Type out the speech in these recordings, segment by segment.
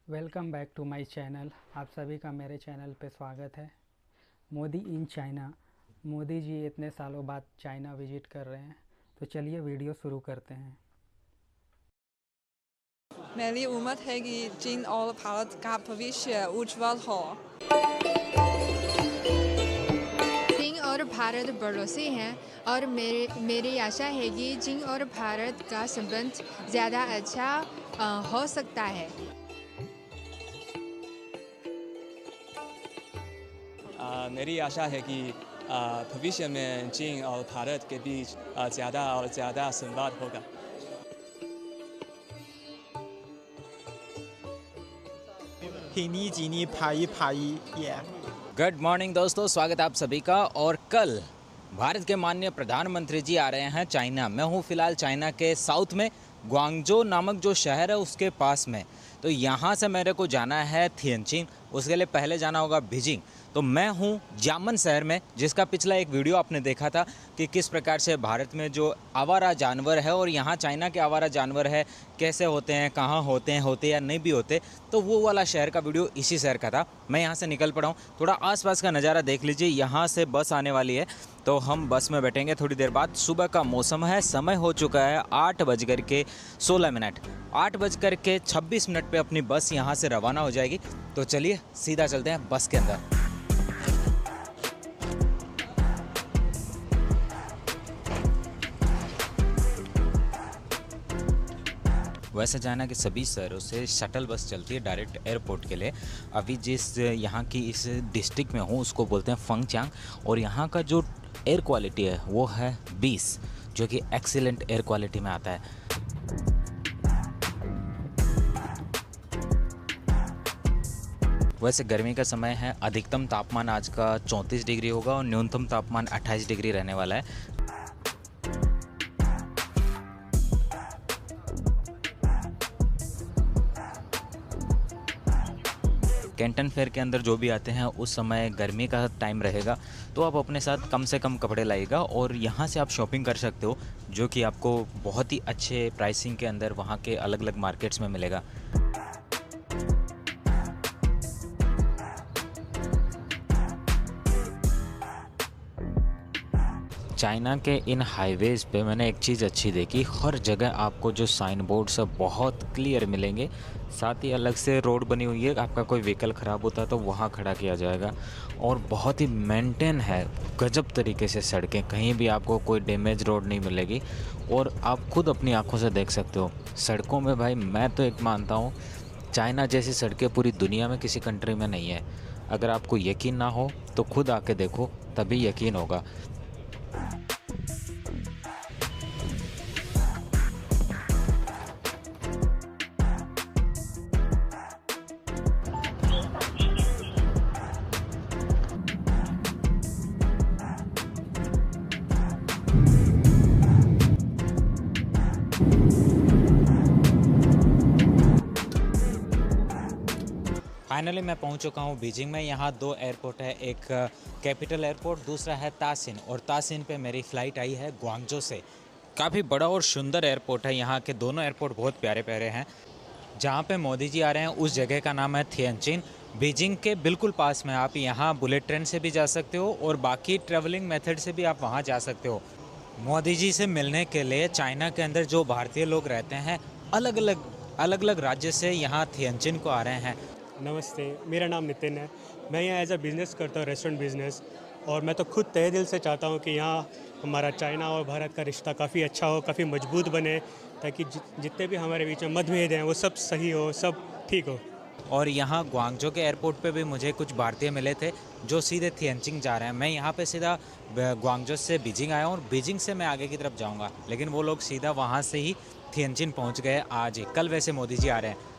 Welcome back to my channel. आप सभी का मेरे चैनल पे स्वागत है। Modi in China. मोदी जी इतने सालों बाद चाइना विजिट कर रहे हैं, तो चलिए वीडियो शुरू करते हैं। मेरी उम्मीद है कि चीन और भारत का भविष्य उज्जवल हो। चीन और भारत पड़ोसी हैं और मेरी आशा है कि चीन और भारत का संबंध ज़्यादा अच्छा हो सकता है। मेरी आशा है कि भविष्य में चीन और भारत के बीच ज़्यादा और ज़्यादा संवाद होगा। हिनी जीनी भाई भाई ये गुड मॉर्निंग दोस्तों, स्वागत है आप सभी का। और कल भारत के माननीय प्रधानमंत्री जी आ रहे हैं चाइना। मैं हूँ फिलहाल चाइना के साउथ में, ग्वांगझो नामक जो शहर है उसके पास में। तो यहाँ से मेरे को जाना है थिएनचिन, उसके लिए पहले जाना होगा बीजिंग। तो मैं हूँ जामन शहर में, जिसका पिछला एक वीडियो आपने देखा था कि किस प्रकार से भारत में जो आवारा जानवर है और यहाँ चाइना के आवारा जानवर है कैसे होते हैं, कहाँ होते हैं, होते या नहीं भी होते। तो वो वाला शहर का वीडियो इसी शहर का था। मैं यहाँ से निकल पड़ा हूँ, थोड़ा आसपास का नज़ारा देख लीजिए। यहाँ से बस आने वाली है, तो हम बस में बैठेंगे थोड़ी देर बाद। सुबह का मौसम है, समय हो चुका है 8:16। 8:26 पे अपनी बस यहाँ से रवाना हो जाएगी। तो चलिए सीधा चलते हैं बस के अंदर। वैसे चाइना के सभी शहरों से शटल बस चलती है डायरेक्ट एयरपोर्ट के लिए। अभी जिस यहाँ की इस डिस्ट्रिक्ट में हूँ उसको बोलते हैं फंगचांग, और यहाँ का जो एयर क्वालिटी है वो है 20, जो कि एक्सीलेंट एयर क्वालिटी में आता है। वैसे गर्मी का समय है, अधिकतम तापमान आज का 34 डिग्री होगा और न्यूनतम तापमान 28 डिग्री रहने वाला है। कैंटन फेयर के अंदर जो भी आते हैं उस समय गर्मी का टाइम रहेगा, तो आप अपने साथ कम से कम कपड़े लाइएगा। और यहाँ से आप शॉपिंग कर सकते हो, जो कि आपको बहुत ही अच्छे प्राइसिंग के अंदर वहाँ के अलग अलग मार्केट्स में मिलेगा। चाइना के इन हाईवेज़ पे मैंने एक चीज़ अच्छी देखी, हर जगह आपको जो साइन बोर्ड सब बहुत क्लियर मिलेंगे। साथ ही अलग से रोड बनी हुई है, आपका कोई व्हीकल ख़राब होता है तो वहाँ खड़ा किया जाएगा। और बहुत ही मेंटेन है, गजब तरीके से सड़कें, कहीं भी आपको कोई डैमेज रोड नहीं मिलेगी। और आप खुद अपनी आँखों से देख सकते हो सड़कों में। भाई मैं तो एक मानता हूँ, चाइना जैसी सड़कें पूरी दुनिया में किसी कंट्री में नहीं है। अगर आपको यकीन ना हो तो खुद आके देखो, तभी यकीन होगा। फाइनली मैं पहुंच चुका हूं बीजिंग में। यहाँ 2 एयरपोर्ट है, एक कैपिटल एयरपोर्ट, दूसरा है तासिन। और तासिन पे मेरी फ़्लाइट आई है ग्वांगझो से। काफ़ी बड़ा और सुंदर एयरपोर्ट है। यहाँ के दोनों एयरपोर्ट बहुत प्यारे प्यारे हैं। जहाँ पे मोदी जी आ रहे हैं उस जगह का नाम है थिएनचिन। बीजिंग के बिल्कुल पास में। आप यहाँ बुलेट ट्रेन से भी जा सकते हो और बाकी ट्रेवलिंग मेथड से भी आप वहाँ जा सकते हो। मोदी जी से मिलने के लिए चाइना के अंदर जो भारतीय लोग रहते हैं अलग अलग राज्य से यहाँ थिएनचिन को आ रहे हैं। नमस्ते, मेरा नाम नितिन है। मैं यहाँ एज अ बिज़नेस करता हूँ, रेस्टोरेंट बिज़नेस। और मैं तो खुद तहे दिल से चाहता हूँ कि यहाँ हमारा चाइना और भारत का रिश्ता काफ़ी अच्छा हो, काफ़ी मजबूत बने, ताकि जितने भी हमारे बीच में मतभेद हैं वो सब सही हो, सब ठीक हो। और यहाँ ग्वांगझो के एयरपोर्ट पे भी मुझे कुछ भारतीय मिले थे जो सीधे थिएनचिन जा रहे हैं। मैं यहाँ पे सीधा ग्वांगझो से बीजिंग आया हूँ और बीजिंग से मैं आगे की तरफ जाऊँगा, लेकिन वो लोग सीधा वहाँ से ही थिएनचिन पहुँच गए आज ही। कल वैसे मोदी जी आ रहे हैं।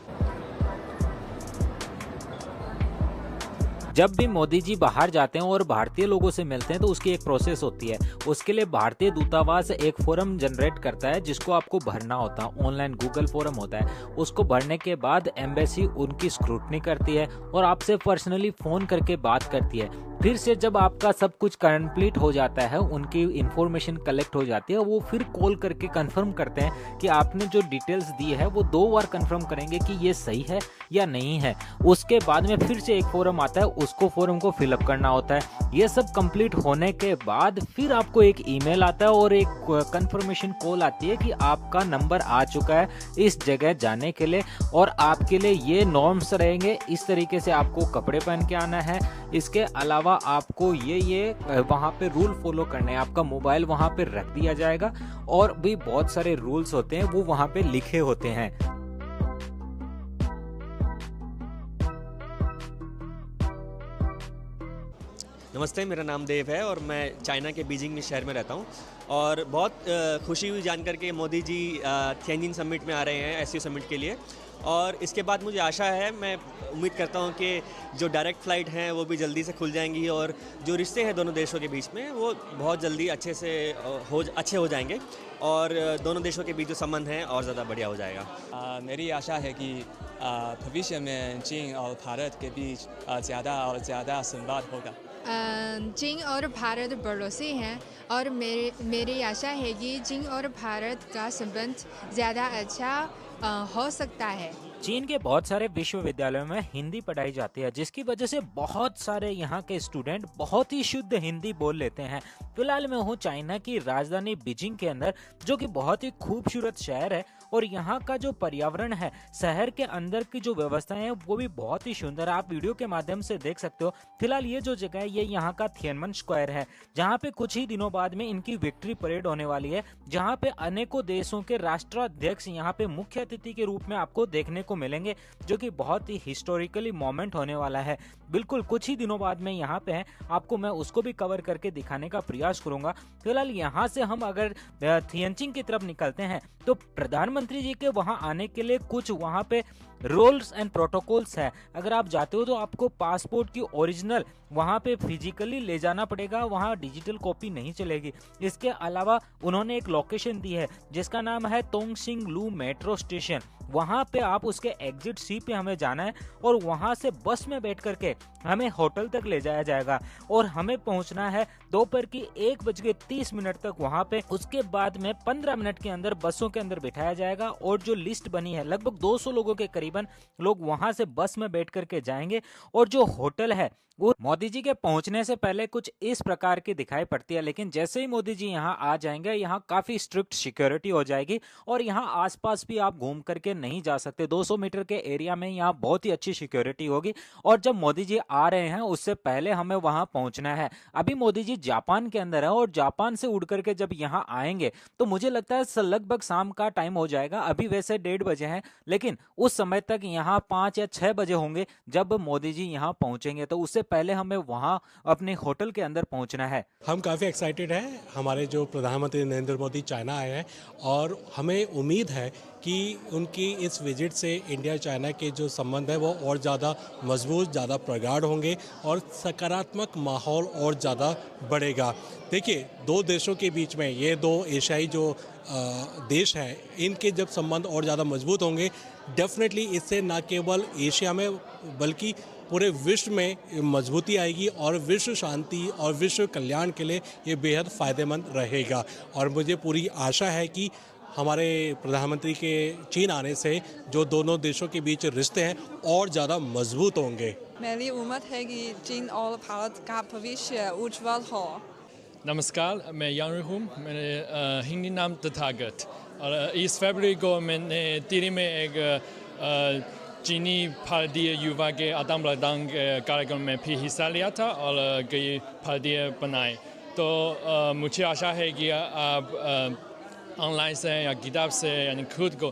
जब भी मोदी जी बाहर जाते हैं और भारतीय लोगों से मिलते हैं तो उसकी एक प्रोसेस होती है। उसके लिए भारतीय दूतावास एक फॉर्म जनरेट करता है जिसको आपको भरना होता है। ऑनलाइन गूगल फॉर्म होता है। उसको भरने के बाद एम्बेसी उनकी स्क्रूटनी करती है और आपसे पर्सनली फ़ोन करके बात करती है। फिर से जब आपका सब कुछ कंप्लीट हो जाता है, उनकी इंफॉर्मेशन कलेक्ट हो जाती है, वो फिर कॉल करके कंफर्म करते हैं कि आपने जो डिटेल्स दी है वो 2 बार कंफर्म करेंगे कि ये सही है या नहीं है। उसके बाद में फिर से एक फॉर्म आता है, उसको फॉर्म को फिलअप करना होता है। ये सब कंप्लीट होने के बाद फिर आपको एक ईमेल आता है और एक कंफर्मेशन कॉल आती है कि आपका नंबर आ चुका है इस जगह जाने के लिए और आपके लिए ये नॉर्म्स रहेंगे, इस तरीके से आपको कपड़े पहन के आना है। इसके अलावा आपको ये वहाँ पे रूल फॉलो करने हैं। आपका मोबाइल वहाँ पे रख दिया जाएगा और भी बहुत सारे रूल्स होते हैं वो वहाँ पे लिखे होते हैं। नमस्ते, मेरा नाम देव है और मैं चाइना के बीजिंग में शहर में रहता हूँ। और बहुत खुशी हुई जानकर के मोदी जी थिएनजिन समिट में आ रहे हैं, एससीओ समिट के लिए। और इसके बाद मुझे आशा है, मैं उम्मीद करता हूँ कि जो डायरेक्ट फ़्लाइट हैं वो भी जल्दी से खुल जाएंगी और जो रिश्ते हैं दोनों देशों के बीच में वो बहुत जल्दी अच्छे हो जाएंगे और दोनों देशों के बीच जो संबंध हैं और ज़्यादा बढ़िया हो जाएगा। मेरी आशा है कि भविष्य में चीन और भारत के बीच ज़्यादा और ज़्यादा संवाद होगा। चीन और भारत पड़ोसी हैं और मेरी आशा है कि चीन और भारत का संबंध ज़्यादा अच्छा हो सकता है। चीन के बहुत सारे विश्वविद्यालयों में हिंदी पढ़ाई जाती है, जिसकी वजह से बहुत सारे यहाँ के स्टूडेंट बहुत ही शुद्ध हिंदी बोल लेते हैं। फिलहाल मैं हूँ चाइना की राजधानी बीजिंग के अंदर, जो कि बहुत ही खूबसूरत शहर है और यहाँ का जो पर्यावरण है, शहर के अंदर की जो व्यवस्थाएं हैं वो भी बहुत ही सुंदर है। आप वीडियो के माध्यम से देख सकते हो। फिलहाल ये जो जगह है ये यहाँ का थिएनमन स्क्वायर है, जहाँ पे कुछ ही दिनों बाद में इनकी विक्ट्री परेड होने वाली है, जहाँ पे अनेकों देशों के राष्ट्राध्यक्ष यहाँ पे मुख्य अतिथि के रूप में आपको देखने को मिलेंगे, जो कि बहुत ही हिस्टोरिकली मोमेंट होने वाला है। बिल्कुल कुछ ही दिनों बाद में यहाँ पे है, आपको मैं उसको भी कवर करके दिखाने का प्रयास करूंगा। फिलहाल यहाँ से हम अगर थिएनजिन की तरफ निकलते हैं तो प्रधानमंत्री जी के वहां आने के लिए कुछ वहां पे रूल्स एंड प्रोटोकॉल्स है। अगर आप जाते हो तो आपको पासपोर्ट की ओरिजिनल वहां पे फिजिकली ले जाना पड़ेगा, वहां डिजिटल कॉपी नहीं चलेगी। इसके अलावा उन्होंने एक लोकेशन दी है जिसका नाम है तोंगसिंग लू मेट्रो स्टेशन। वहां पे आप उसके एग्जिट सी पे हमें जाना है और वहां से बस में बैठ करके हमें होटल तक ले जाया जाएगा और हमें पहुंचना है दोपहर की 1:30 तक वहां पे। उसके बाद में 15 मिनट के अंदर बसों के अंदर बिठाया जाएगा और जो लिस्ट बनी है लगभग 200 लोगों के करीबन लोग वहां से बस में बैठ करके जाएंगे। और जो होटल है वो मोदी जी के पहुंचने से पहले कुछ इस प्रकार की दिखाई पड़ती है, लेकिन जैसे ही मोदी जी यहाँ आ जाएंगे यहाँ काफी स्ट्रिक्ट सिक्योरिटी हो जाएगी और यहाँ आसपास भी आप घूम करके नहीं जा सकते। 200 मीटर के एरिया में यहाँ बहुत ही अच्छी सिक्योरिटी होगी। और जब मोदी जी आ रहे हैं उससे पहले हमें वहां पहुंचना है। अभी मोदी जी जापान के अंदर है और जापान से उड़ करके जब यहाँ आएंगे तो मुझे लगता है लगभग शाम का टाइम हो जाएगा। अभी वैसे 1:30 बजे है, लेकिन उस समय तक यहाँ 5 या 6 बजे होंगे जब मोदी जी यहाँ पहुंचेंगे, तो उससे पहले हमें वहां अपने होटल के अंदर पहुंचना है। हम काफ़ी एक्साइटेड हैं। हमारे जो प्रधानमंत्री नरेंद्र मोदी चाइना आए हैं और हमें उम्मीद है कि उनकी इस विजिट से इंडिया चाइना के जो संबंध है वो और ज़्यादा मजबूत, ज़्यादा प्रगाढ़ होंगे और सकारात्मक माहौल और ज़्यादा बढ़ेगा। देखिए, 2 देशों के बीच में, ये 2 एशियाई जो देश हैं, इनके जब संबंध और ज़्यादा मजबूत होंगे, डेफिनेटली इससे न केवल एशिया में बल्कि पूरे विश्व में मजबूती आएगी और विश्व शांति और विश्व कल्याण के लिए ये बेहद फ़ायदेमंद रहेगा। और मुझे पूरी आशा है कि हमारे प्रधानमंत्री के चीन आने से जो दोनों देशों के बीच रिश्ते हैं और ज़्यादा मजबूत होंगे। मेरी उम्मीद है कि चीन और भारत का भविष्य उज्जवल हो। नमस्कार, मैं यांग हूँ। मेरे हिंदी नाम तथागत। और इस फरवरी को मैंने दिल्ली में एक चीनी भारतीय युवा के आदान प्रदान कार्यक्रम में भी हिस्सा लिया था और कई भारतीय बनाए। तो मुझे आशा है कि आप ऑनलाइन से या किताब से यानी खुद को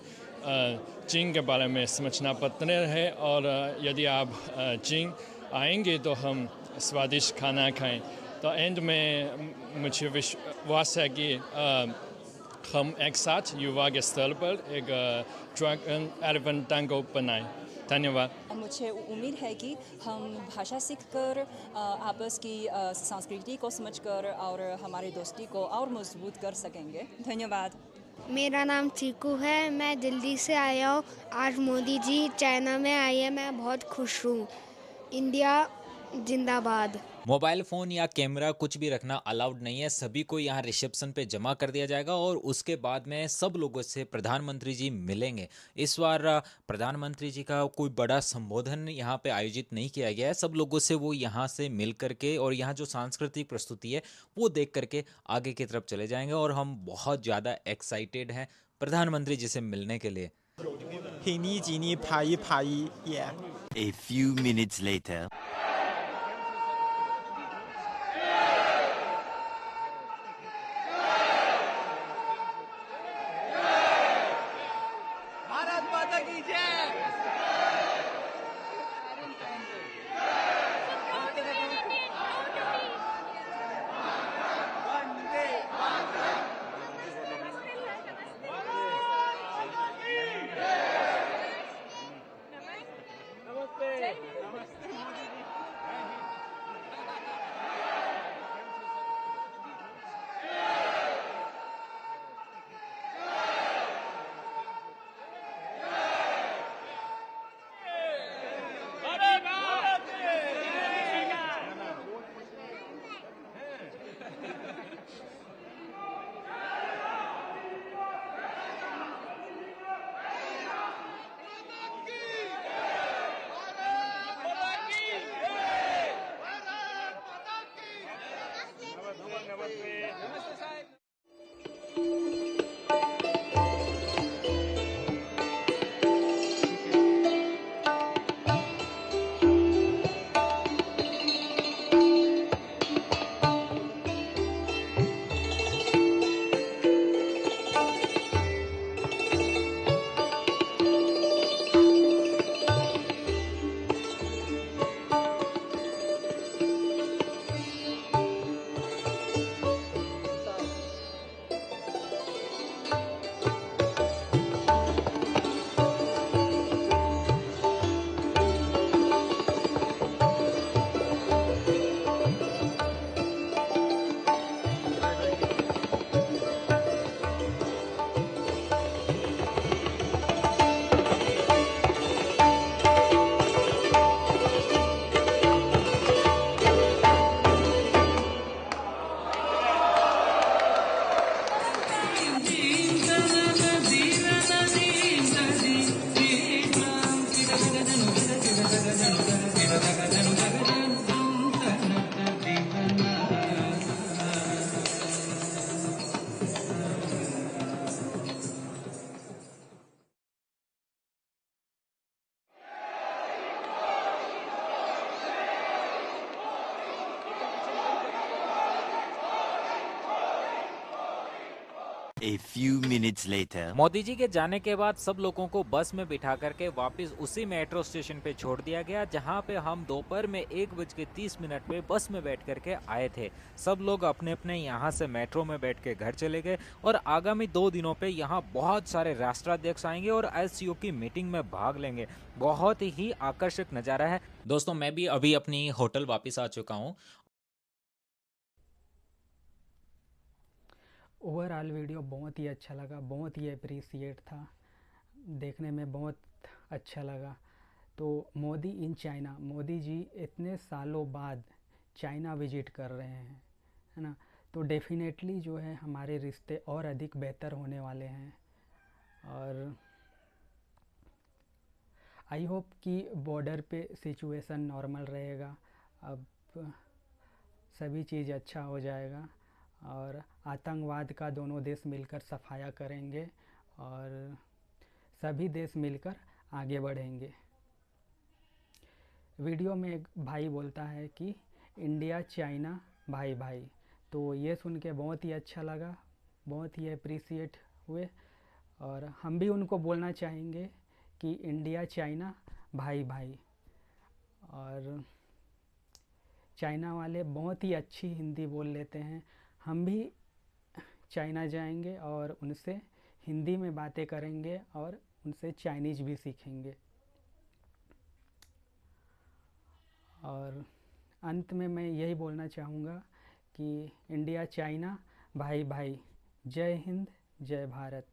चीन के बारे में समझना पड़ते हैं। और यदि आप चीन आएंगे तो हम स्वादिष्ट खाना खाएं। तो एंड में मुझे विश्वास है कि हम एक साथ युवा के स्तर पर एक ड्रैगन एलिफेंट टैंगो बनाएं। धन्यवाद। मुझे उम्मीद है कि हम भाषा सीखकर आपस की संस्कृति को समझकर और हमारी दोस्ती को और मजबूत कर सकेंगे। धन्यवाद। मेरा नाम चीकू है, मैं दिल्ली से आया हूँ। आज मोदी जी चाइना में आए हैं, मैं बहुत खुश हूँ। इंडिया जिंदाबाद। मोबाइल फ़ोन या कैमरा कुछ भी रखना अलाउड नहीं है। सभी को यहाँ रिसेप्शन पे जमा कर दिया जाएगा और उसके बाद में सब लोगों से प्रधानमंत्री जी मिलेंगे। इस बार प्रधानमंत्री जी का कोई बड़ा संबोधन यहाँ पे आयोजित नहीं किया गया है। सब लोगों से वो यहाँ से मिल करके और यहाँ जो सांस्कृतिक प्रस्तुति है वो देख करके आगे की तरफ चले जाएंगे और हम बहुत ज़्यादा एक्साइटेड हैं प्रधानमंत्री जी से मिलने के लिए। हिनी जिनी पाई पाई yeah. A few minutes later. Bharat माता की जय। वंदे मातरम। नमस्ते नमस्ते Modi ji. A few minutes later. Modi ji के जाने के बाद सब लोगों को बस में बिठा करके वापस उसी मेट्रो स्टेशन पे छोड़ दिया गया जहां पे हम दोपहर में 1:30 पे बस में बैठ करके आए थे। सब लोग अपने अपने यहां से मेट्रो में बैठ के घर चले गए और आगामी 2 दिनों पे यहां बहुत सारे राष्ट्राध्यक्ष आएंगे और एससीओ की मीटिंग में भाग लेंगे। बहुत ही आकर्षक नज़ारा है। दोस्तों मैं भी अभी अपनी होटल वापस आ चुका हूँ। ओवरऑल वीडियो बहुत ही अच्छा लगा, बहुत ही अप्रिसिएट था, देखने में बहुत अच्छा लगा। तो मोदी इन चाइना, मोदी जी इतने सालों बाद चाइना विजिट कर रहे हैं, है ना। तो डेफिनेटली जो है हमारे रिश्ते और अधिक बेहतर होने वाले हैं और आई होप कि बॉर्डर पे सिचुएशन नॉर्मल रहेगा। अब सभी चीज़ अच्छा हो जाएगा और आतंकवाद का दोनों देश मिलकर सफाया करेंगे और सभी देश मिलकर आगे बढ़ेंगे। वीडियो में एक भाई बोलता है कि इंडिया चाइना भाई भाई, तो ये सुन के बहुत ही अच्छा लगा, बहुत ही अप्रिसिएट हुए और हम भी उनको बोलना चाहेंगे कि इंडिया चाइना भाई भाई। और चाइना वाले बहुत ही अच्छी हिंदी बोल लेते हैं। हम भी चाइना जाएंगे और उनसे हिंदी में बातें करेंगे और उनसे चाइनीज़ भी सीखेंगे। और अंत में मैं यही बोलना चाहूँगा कि इंडिया चाइना भाई भाई, जय हिंद जय भारत।